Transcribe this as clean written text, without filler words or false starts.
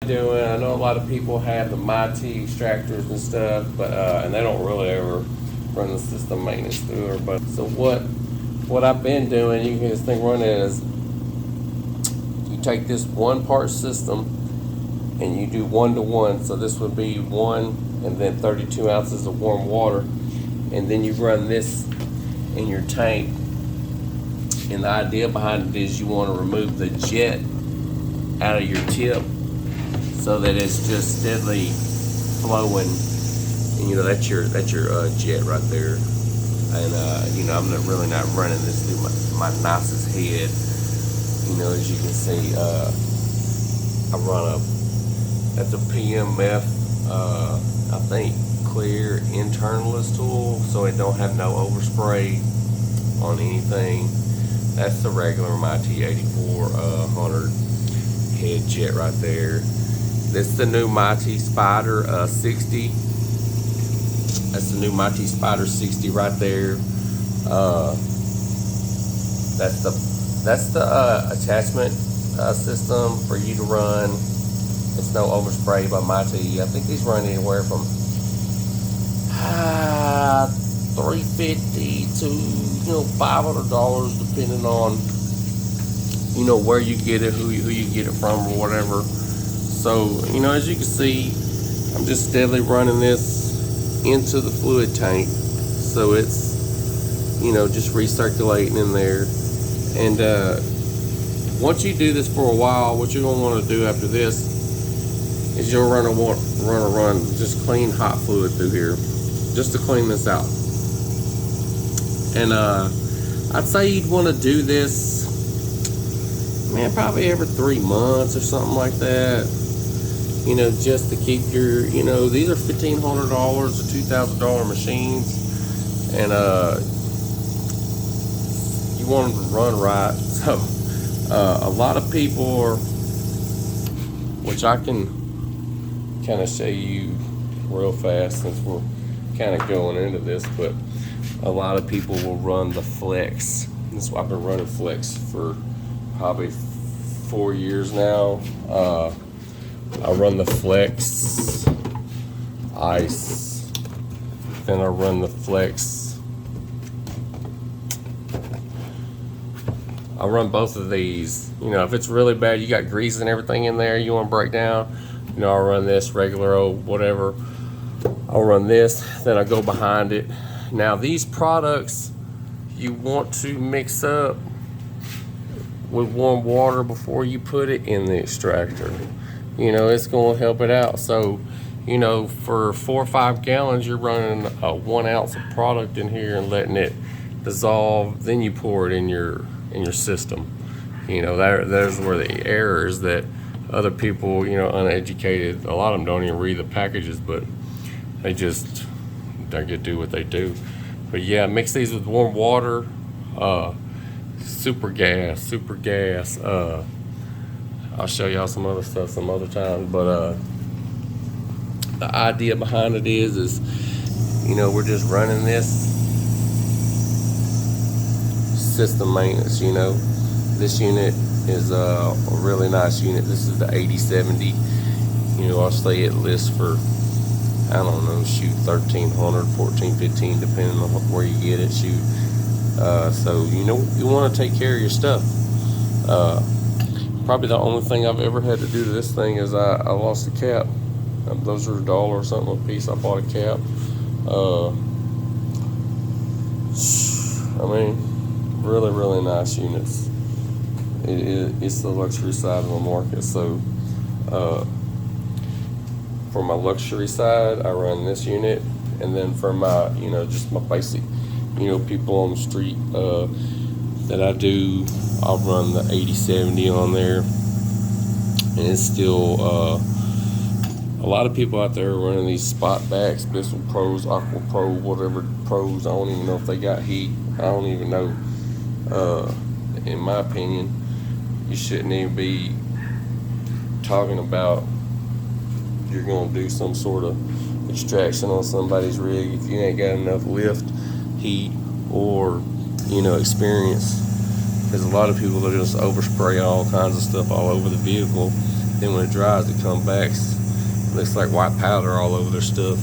Doing, I know a lot of people have the Mytee extractors and stuff, but and they don't really ever run the system maintenance through her. But so what I've been doing, you can just think run it is you take this one part system and you do 1-to-1. So this would be 1 and then 32 ounces of warm water, and then you run this in your tank. And the idea behind it is you want to remove the jet out of your tip so that it's just steadily flowing. And that's your jet right there. And I'm really not running this through my nicest head. As you can see, I run that's a PMF, I think clear internalist tool, so it don't have no overspray on anything. That's the regular Mytee 8400 head jet right there. This is the new Mytee Spider 60. That's the new Mytee Spider 60 right there. That's the attachment system for you to run. It's no overspray by Mytee. I think these run anywhere from $350 to $500, depending on where you get it, who you get it from, or whatever. So as you can see, I'm just steadily running this into the fluid tank, so it's just recirculating in there. And once you do this for a while, what you're gonna want to do after this is you'll run just clean hot fluid through here, just to clean this out. And I'd say you'd want to do this, probably every 3 months or something like that. Just to keep your, these are $1,500 or $2,000 machines, and you want them to run right. So a lot of people are, which I can kind of show you real fast since we're kind of going into this, but a lot of people will run the Flex. This I've been running Flex for probably 4 years now. I run the Flex Ice, then I run the Flex. I run both of these. If it's really bad, you got grease and everything in there, you want to break down, I'll run this regular old whatever. I'll run this, then I go behind it. Now these products you want to mix up with warm water before you put it in the extractor. It's going to help it out. So for 4 or 5 gallons, you're running 1 ounce of product in here and letting it dissolve, then you pour it in your system. There's where the error is, that other people, uneducated, a lot of them don't even read the packages, but they just do what they do. But yeah, mix these with warm water, super gas. I'll show y'all some other stuff some other time, but the idea behind it is we're just running this system maintenance. This unit is a really nice unit. This is the 8070. I'll say it lists for, I don't know, shoot, 1,300, 14, 15, depending on where you get it, shoot. So you want to take care of your stuff. Probably the only thing I've ever had to do to this thing is I lost a cap. Those are $1 or something a piece. I bought a cap. Really, really nice units. It's the luxury side of the market. So for my luxury side, I run this unit, and then for my, just my basic, people on the street that I do, I'll run the 8070 on there. And it's still a lot of people out there are running these spot backs, Bissell Pros, Aqua Pro, whatever Pros. I don't even know if they got heat. I don't even know. In my opinion, you shouldn't even be talking about you're going to do some sort of extraction on somebody's rig if you ain't got enough lift, heat, or experience. Because a lot of people will just overspray all kinds of stuff all over the vehicle, Then when it dries, it comes back. Looks like white powder all over their stuff.